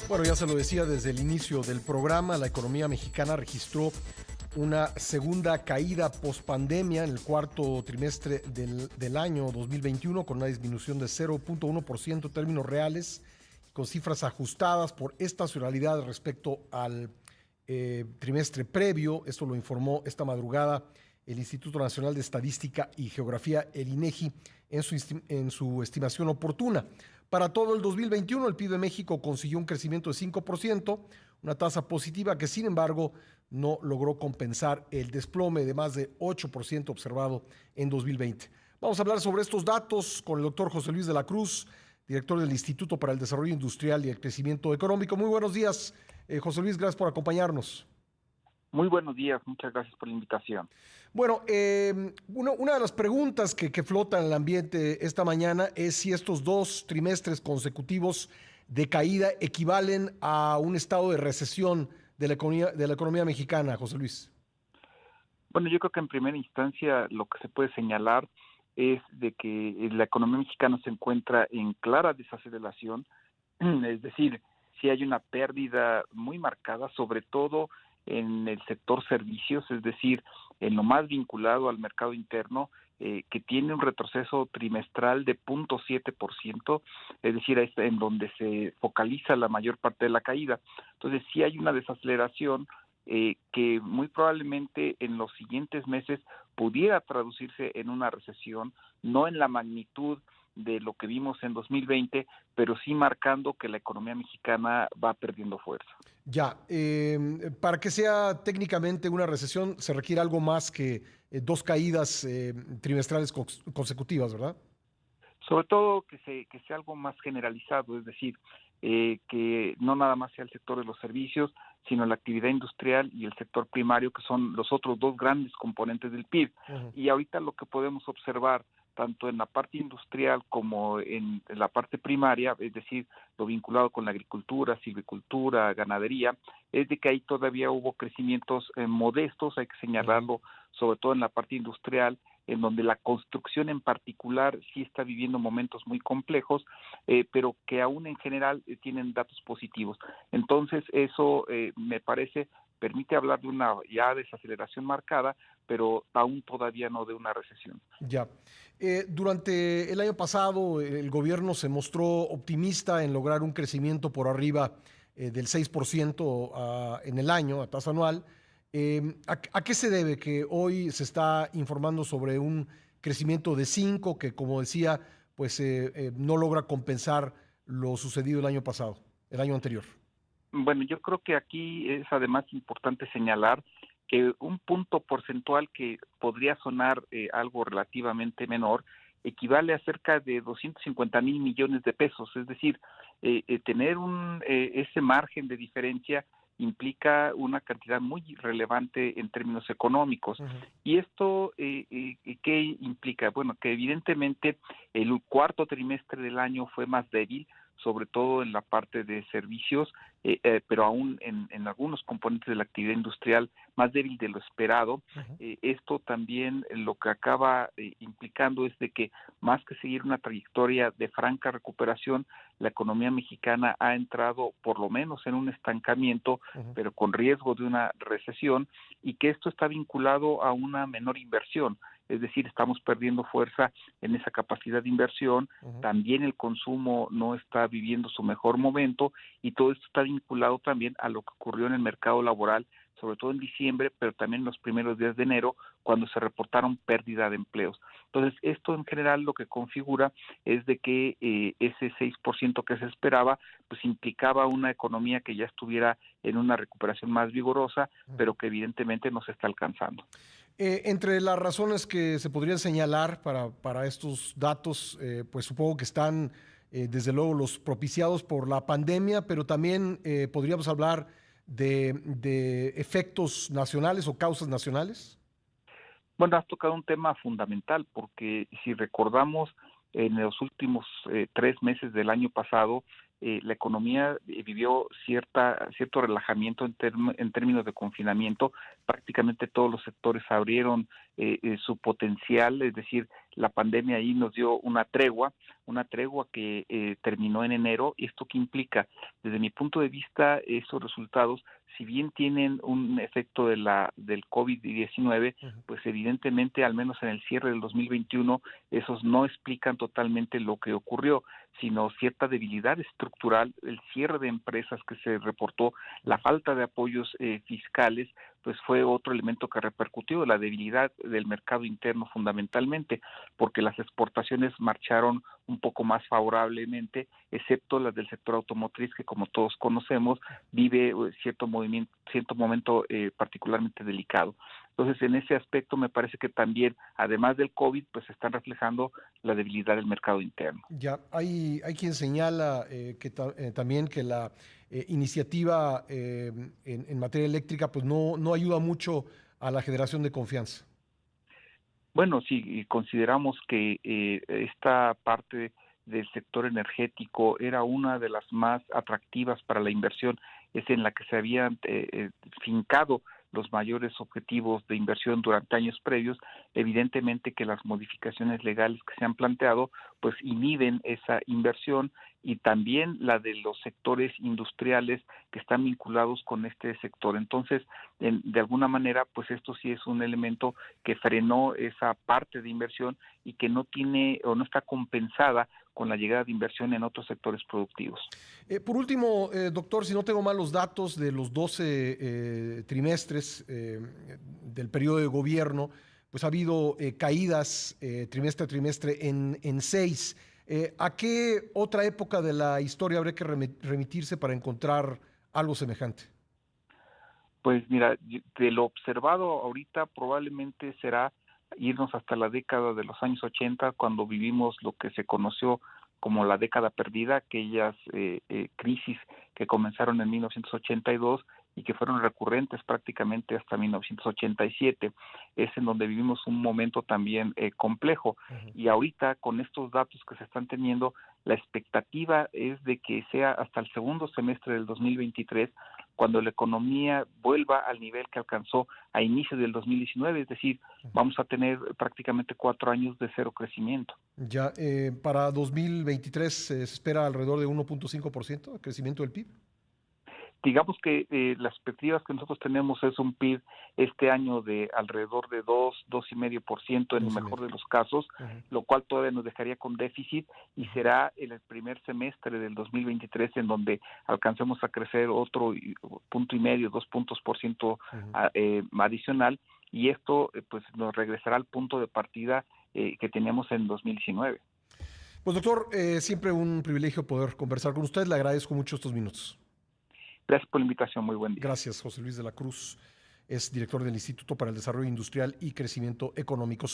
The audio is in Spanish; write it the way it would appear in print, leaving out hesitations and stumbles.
Bueno, ya se lo decía desde el inicio del programa, la economía mexicana registró una segunda caída pospandemia en el cuarto trimestre del año 2021, con una disminución de 0.1% en términos reales, con cifras ajustadas por estacionalidad respecto al trimestre previo. Esto lo informó esta madrugada el Instituto Nacional de Estadística y Geografía, el INEGI, en su estimación oportuna. Para todo el 2021, el PIB de México consiguió un crecimiento de 5%, una tasa positiva que, sin embargo, no logró compensar el desplome de más de 8% observado en 2020. Vamos a hablar sobre estos datos con el doctor José Luis de la Cruz, director del Instituto para el Desarrollo Industrial y el Crecimiento Económico. Muy buenos días, José Luis, gracias por acompañarnos. Muy buenos días, muchas gracias por la invitación. Bueno, una de las preguntas que flota en el ambiente esta mañana es si estos dos trimestres consecutivos de caída equivalen a un estado de recesión de la economía mexicana, José Luis. Bueno, yo creo que en primera instancia lo que se puede señalar es de que la economía mexicana se encuentra en clara desaceleración, es decir, si hay una pérdida muy marcada, sobre todo en el sector servicios, es decir, en lo más vinculado al mercado interno, que tiene un retroceso trimestral de 0.7%, es decir, es en donde se focaliza la mayor parte de la caída. Entonces, sí hay una desaceleración que muy probablemente en los siguientes meses pudiera traducirse en una recesión, no en la magnitud de lo que vimos en 2020, pero sí marcando que la economía mexicana va perdiendo fuerza. Ya, para que sea técnicamente una recesión se requiere algo más que dos caídas trimestrales consecutivas, ¿verdad? Sobre todo que sea algo más generalizado, es decir, que no nada más sea el sector de los servicios, sino la actividad industrial y el sector primario, que son los otros dos grandes componentes del PIB. Uh-huh. Y ahorita lo que podemos observar, tanto en la parte industrial como en la parte primaria, es decir, lo vinculado con la agricultura, silvicultura, ganadería, es de que ahí todavía hubo crecimientos modestos, hay que señalarlo, sobre todo en la parte industrial, en donde la construcción en particular sí está viviendo momentos muy complejos, pero que aún en general tienen datos positivos. Entonces eso me parece permite hablar de una ya desaceleración marcada, pero aún todavía no de una recesión. Ya. Durante el año pasado, el gobierno se mostró optimista en lograr un crecimiento por arriba del 6% en el año, a tasa anual. ¿A qué se debe que hoy se está informando sobre un crecimiento de 5 que, como decía, pues no logra compensar lo sucedido el año pasado, el año anterior? Bueno, yo creo que aquí es además importante señalar que un punto porcentual que podría sonar algo relativamente menor equivale a cerca de 250,000 millones de pesos, es decir, tener ese margen de diferencia implica una cantidad muy relevante en términos económicos. Uh-huh. ¿Y esto qué implica? Bueno, que evidentemente el cuarto trimestre del año fue más débil, sobre todo en la parte de servicios, pero aún en algunos componentes de la actividad industrial más débil de lo esperado. Uh-huh. Esto también lo que acaba implicando es de que más que seguir una trayectoria de franca recuperación, la economía mexicana ha entrado por lo menos en un estancamiento, Uh-huh. pero con riesgo de una recesión, y que esto está vinculado a una menor inversión. Es decir, estamos perdiendo fuerza en esa capacidad de inversión, Uh-huh. también el consumo no está viviendo su mejor momento, y todo esto está vinculado también a lo que ocurrió en el mercado laboral, sobre todo en diciembre, pero también en los primeros días de enero, cuando se reportaron pérdida de empleos. Entonces, esto en general lo que configura es de que ese 6% que se esperaba, pues implicaba una economía que ya estuviera en una recuperación más vigorosa, pero que evidentemente no se está alcanzando. Entre las razones que se podrían señalar para estos datos, pues supongo que están desde luego los propiciados por la pandemia, pero también podríamos hablar de efectos nacionales o causas nacionales. Bueno, has tocado un tema fundamental, porque si recordamos, en los últimos 3 meses del año pasado, la economía vivió cierto relajamiento en términos de confinamiento. Prácticamente todos los sectores abrieron su potencial, es decir, la pandemia ahí nos dio una tregua que terminó en enero. ¿Esto qué implica? Desde mi punto de vista, esos resultados, si bien tienen un efecto del COVID-19, pues evidentemente, al menos en el cierre del 2021, esos no explican totalmente lo que ocurrió, sino cierta debilidad estructural, el cierre de empresas que se reportó, la falta de apoyos fiscales, pues fue otro elemento que repercutió, la debilidad del mercado interno fundamentalmente, porque las exportaciones marcharon un poco más favorablemente, excepto las del sector automotriz, que como todos conocemos, vive cierto momento particularmente delicado. Entonces, en ese aspecto me parece que también, además del COVID, pues se están reflejando la debilidad del mercado interno. Ya, hay quien señala también que la iniciativa en materia eléctrica pues no ayuda mucho a la generación de confianza. Bueno, si consideramos que esta parte del sector energético era una de las más atractivas para la inversión, es en la que se habían fincado los mayores objetivos de inversión durante años previos, evidentemente que las modificaciones legales que se han planteado pues inhiben esa inversión, y también la de los sectores industriales que están vinculados con este sector. Entonces, de alguna manera, pues esto sí es un elemento que frenó esa parte de inversión y que no tiene o no está compensada con la llegada de inversión en otros sectores productivos. Por último, doctor, si no tengo mal los datos de los 12 trimestres del periodo de gobierno, pues ha habido caídas trimestre a trimestre en 6. ¿A qué otra época de la historia habría que remitirse para encontrar algo semejante? Pues mira, de lo observado ahorita probablemente será irnos hasta la década de los años 80, cuando vivimos lo que se conoció como la década perdida, aquellas crisis que comenzaron en 1982 y que fueron recurrentes prácticamente hasta 1987. Es en donde vivimos un momento también complejo. Ujú. Y ahorita, con estos datos que se están teniendo, la expectativa es de que sea hasta el segundo semestre del 2023 cuando la economía vuelva al nivel que alcanzó a inicio del 2019, es decir, vamos a tener prácticamente 4 años de cero crecimiento. Ya, para 2023 se espera alrededor de 1.5% de crecimiento del PIB. Digamos que las expectativas que nosotros tenemos es un PIB este año de alrededor de 2,5% en el Dos y mejor medio. de los casos, Ujú, lo cual todavía nos dejaría con déficit, y ujú. será en el primer semestre del 2023 en donde alcancemos a crecer otro 1,5, 2 puntos por ciento Ujú. adicional, y esto pues nos regresará al punto de partida que teníamos en 2019. Pues doctor, siempre un privilegio poder conversar con usted. Le agradezco mucho estos minutos. Gracias por la invitación, muy buen día. Gracias, José Luis de la Cruz. Es director del Instituto para el Desarrollo Industrial y Crecimiento Económico.